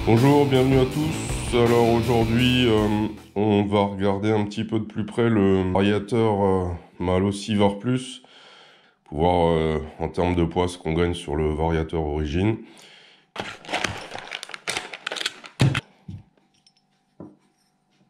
Bonjour, bienvenue à tous. Alors aujourd'hui, on va regarder un petit peu de plus près le variateur Malo Sivar Plus pour voir en termes de poids ce qu'on gagne sur le variateur origine.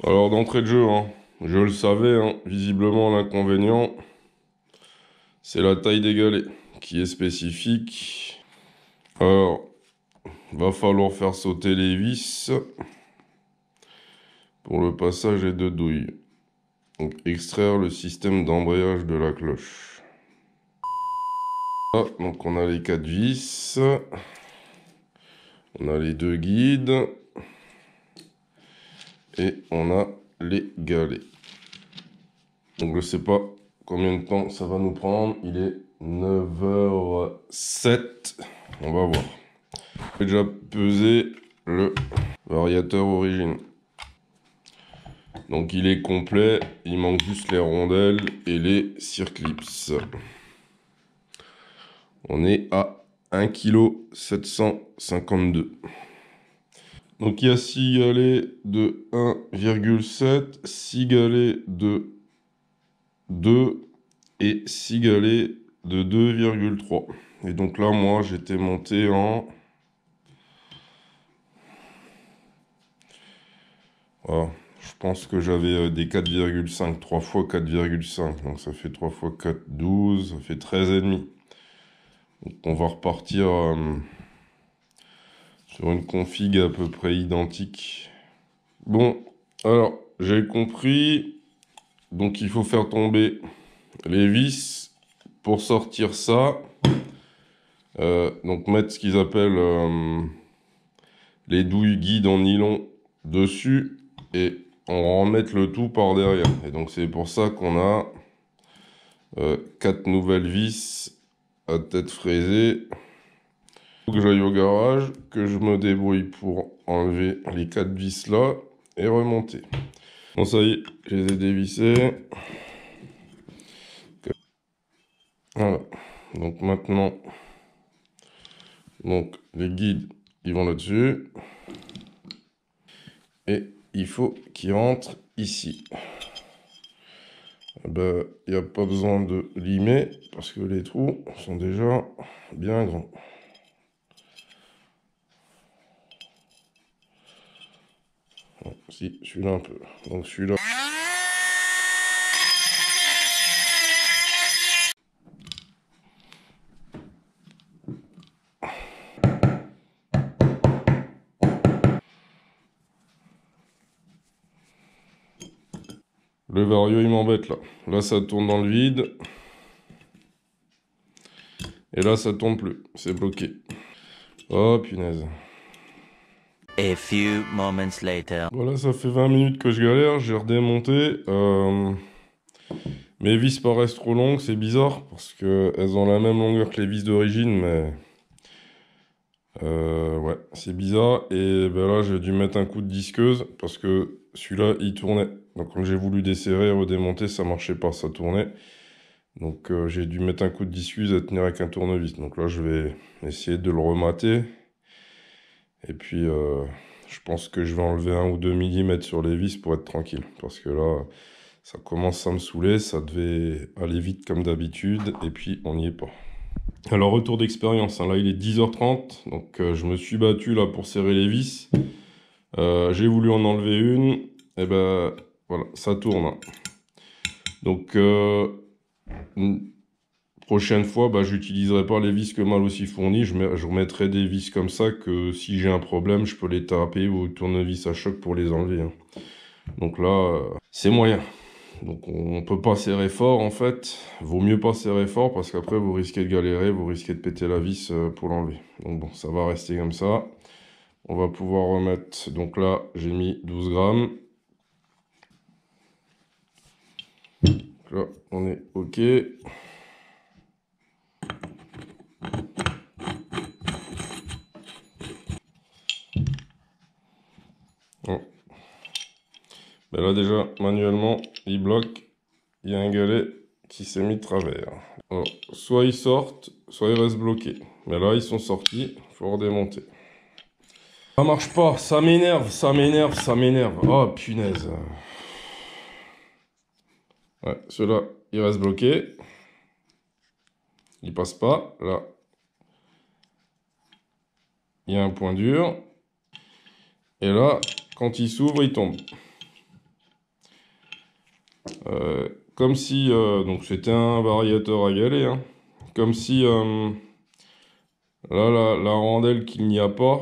Alors d'entrée de jeu, je le savais, visiblement l'inconvénient, c'est la taille des galets qui est spécifique. Alors, va falloir faire sauter les vis pour le passage des deux douilles. Donc extraire le système d'embrayage de la cloche. Ah, donc on a les 4 vis, on a les 2 guides et on a les galets. Donc je sais pas combien de temps ça va nous prendre, il est 9h07, on va voir. J'ai déjà pesé le variateur origine. Donc il est complet, il manque juste les rondelles et les circlips. On est à 1,752 kg. Donc il y a 6 galets de 1,7, 6 galets de 2 et 6 galets de 2,3. Et donc là, moi, j'étais monté en... Voilà. Je pense que j'avais des 4,5, 3 fois 4,5. Donc ça fait 3 fois 4, 12, ça fait 13,5. Donc on va repartir sur une config à peu près identique. Bon, alors, j'ai compris. Donc il faut faire tomber les vis pour sortir ça. Donc mettre ce qu'ils appellent les douilles guides en nylon dessus et on remettre le tout par derrière. Et donc c'est pour ça qu'on a 4 nouvelles vis à tête fraisée. Il faut que j'aille au garage, que je me débrouille pour enlever les 4 vis là et remonter. Bon ça y est, je les ai dévissés. Voilà. Donc maintenant, donc les guides, ils vont là-dessus. Et il faut qu'ils rentrent ici. Il n'y a pas besoin de limer parce que les trous sont déjà bien grands. Bon, si, celui-là un peu. Donc celui-là. Le vario, il m'embête là. Là, ça tourne dans le vide. Et là, ça tourne plus. C'est bloqué. Oh, punaise. A few moments later. Voilà, ça fait 20 minutes que je galère. J'ai redémonté. Mes vis paraissent trop longues. C'est bizarre parce qu'elles ont la même longueur que les vis d'origine, mais... ouais, c'est bizarre. Et ben là, j'ai dû mettre un coup de disqueuse parce que celui-là, il tournait. Donc quand j'ai voulu desserrer et redémonter, ça marchait pas, ça tournait. Donc j'ai dû mettre un coup de disqueuse à tenir avec un tournevis. Donc là, je vais essayer de le remater. Et puis, je pense que je vais enlever 1 ou 2 mm sur les vis pour être tranquille. Parce que là, ça commence à me saouler. Ça devait aller vite comme d'habitude. Et puis, on n'y est pas. Alors, retour d'expérience, là il est 10h30, donc je me suis battu là pour serrer les vis. J'ai voulu en enlever une, et ben voilà, ça tourne. Donc, prochaine fois, j'utiliserai pas les vis que Mal aussi fournies, je remettrai des vis comme ça que si j'ai un problème, je peux les taper au tournevis à choc pour les enlever. Donc là, c'est moyen. Donc on peut pas serrer fort en fait, vaut mieux pas serrer fort parce qu'après vous risquez de galérer, vous risquez de péter la vis pour l'enlever. Donc bon, ça va rester comme ça. On va pouvoir remettre, donc là j'ai mis 12 grammes. Donc là on est ok. Bon. Ben là déjà manuellement il bloque, il y a un galet qui s'est mis de travers. Alors, soit ils sortent, soit ils restent bloqués. Mais là ils sont sortis, il faut redémonter. Ça marche pas, ça m'énerve, ça m'énerve, ça m'énerve. Oh punaise. Ouais, celui-là, il reste bloqué. Il passe pas. Là, il y a un point dur. Et là, quand il s'ouvre, il tombe. Comme si... donc c'était un variateur à galet. Hein. Comme si... là, la rondelle qu'il n'y a pas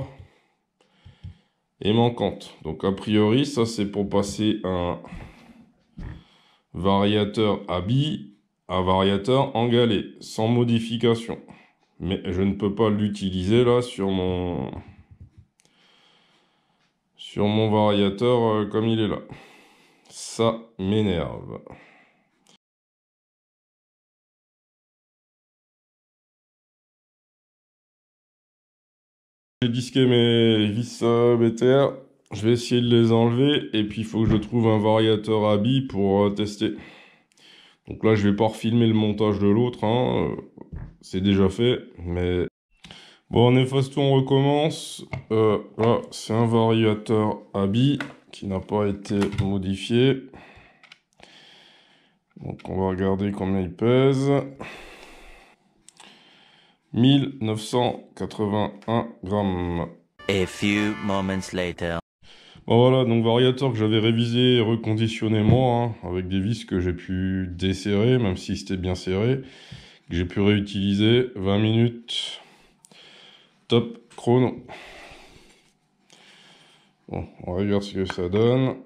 est manquante. Donc a priori, ça c'est pour passer un variateur à billes à variateur en galet, sans modification. Mais je ne peux pas l'utiliser là sur mon variateur comme il est là. Ça m'énerve. J'ai disqué mes vis BTR. Je vais essayer de les enlever et puis il faut que je trouve un variateur à billes pour tester. Donc là, je vais pas refilmer le montage de l'autre, hein. C'est déjà fait, mais... Bon, on efface tout, on recommence. Là, c'est un variateur à billes qui n'a pas été modifié. Donc on va regarder combien il pèse. 1981 grammes. A few moments later. Bon voilà, donc variateur que j'avais révisé et reconditionné moi, hein, avec des vis que j'ai pu desserrer, même si c'était bien serré, que j'ai pu réutiliser. 20 minutes. Top chrono. Bon, on regarde ce que ça donne.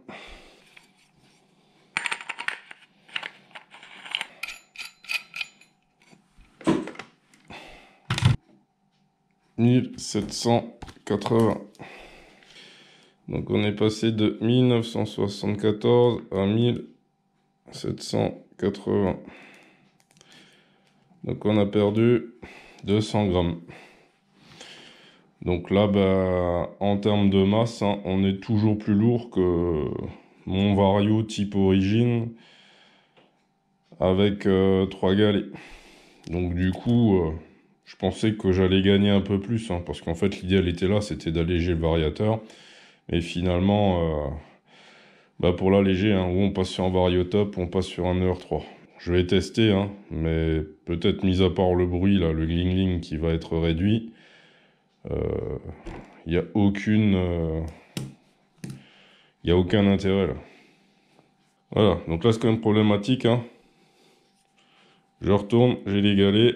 « 1780. Donc on est passé de 1974 à 1780. Donc on a perdu 200 grammes. Donc là, bah, en termes de masse, hein, on est toujours plus lourd que mon Vario type origine avec 3 galets. Donc du coup, je pensais que j'allais gagner un peu plus, hein, parce qu'en fait l'idée elle était là, c'était d'alléger le variateur. Et finalement, bah, pour l'alléger, hein, ou on passe sur un Variotop, ou on passe sur un ER3. Je vais tester, hein, mais peut-être mis à part le bruit, là, le gling-gling qui va être réduit, il n'y a aucun intérêt là. Voilà, donc là c'est quand même problématique, hein. Je retourne, j'ai les galets.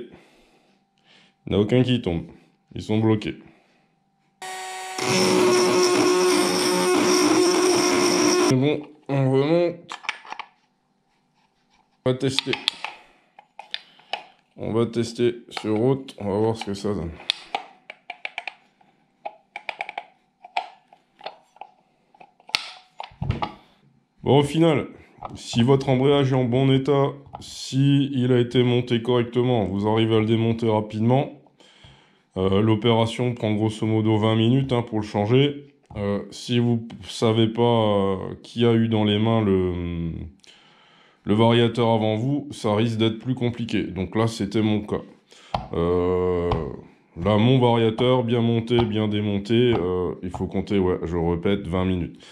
Il n'y en a aucun qui tombe. Ils sont bloqués. C'est bon, on remonte. On va tester. On va tester sur route. On va voir ce que ça donne. Bon, au final, si votre embrayage est en bon état, si il a été monté correctement, vous arrivez à le démonter rapidement. L'opération prend grosso modo 20 minutes, hein, pour le changer. Si vous savez pas qui a eu dans les mains le variateur avant vous, ça risque d'être plus compliqué. Donc là, c'était mon cas. Là, mon variateur, bien monté, bien démonté, il faut compter, ouais, je répète, 20 minutes.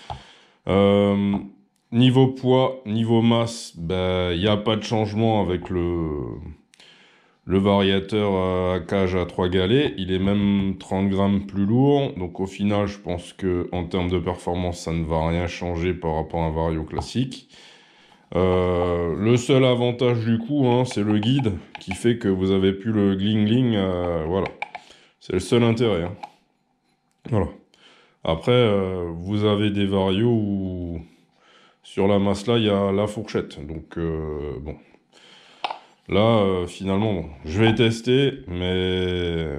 Niveau poids, niveau masse, il n'y a pas de changement avec le variateur à cage à 3 galets. Il est même 30 grammes plus lourd. Donc au final, je pense que en termes de performance, ça ne va rien changer par rapport à un Vario classique. Le seul avantage du coup, hein, c'est le guide qui fait que vous avez plus le gling-gling. Voilà. C'est le seul intérêt. Hein. Voilà. Après, vous avez des Varios où sur la masse là, il y a la fourchette. Donc, bon. Là, finalement, bon, je vais tester, mais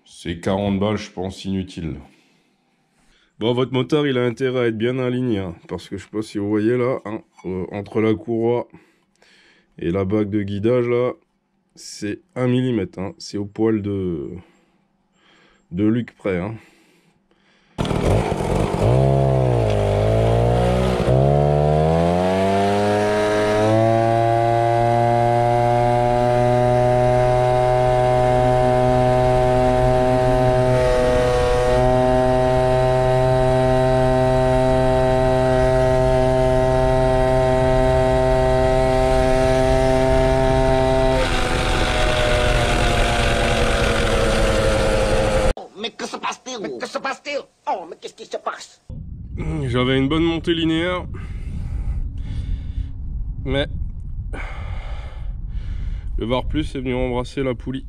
c'est 40 balles, je pense, inutile. Bon, votre moteur, il a intérêt à être bien aligné, hein, parce que je sais pas si vous voyez là, hein, entre la courroie et la bague de guidage, là, c'est 1 mm, hein, c'est au poil de Luc près. Hein. mais que se passe-t-il? Mais que se passe-t-il? Oh, mais qu'est-ce qui se passe? J'avais une bonne montée linéaire, mais le VAR Plus est venu embrasser la poulie.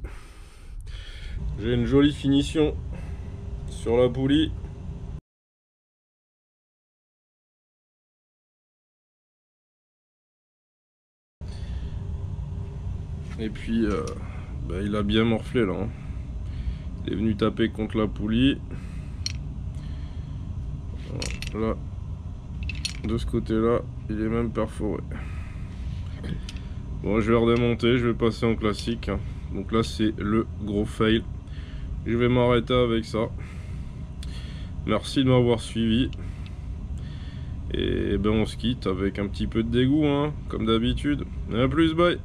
J'ai une jolie finition sur la poulie. Et puis il a bien morflé là, hein. Il est venu taper contre la poulie. Voilà. Là, de ce côté là, il est même perforé. Bon, je vais redémonter, je vais passer en classique, hein. Donc là c'est le gros fail. Je vais m'arrêter avec ça. Merci de m'avoir suivi. Et ben on se quitte avec un petit peu de dégoût, hein, comme d'habitude. A plus, bye.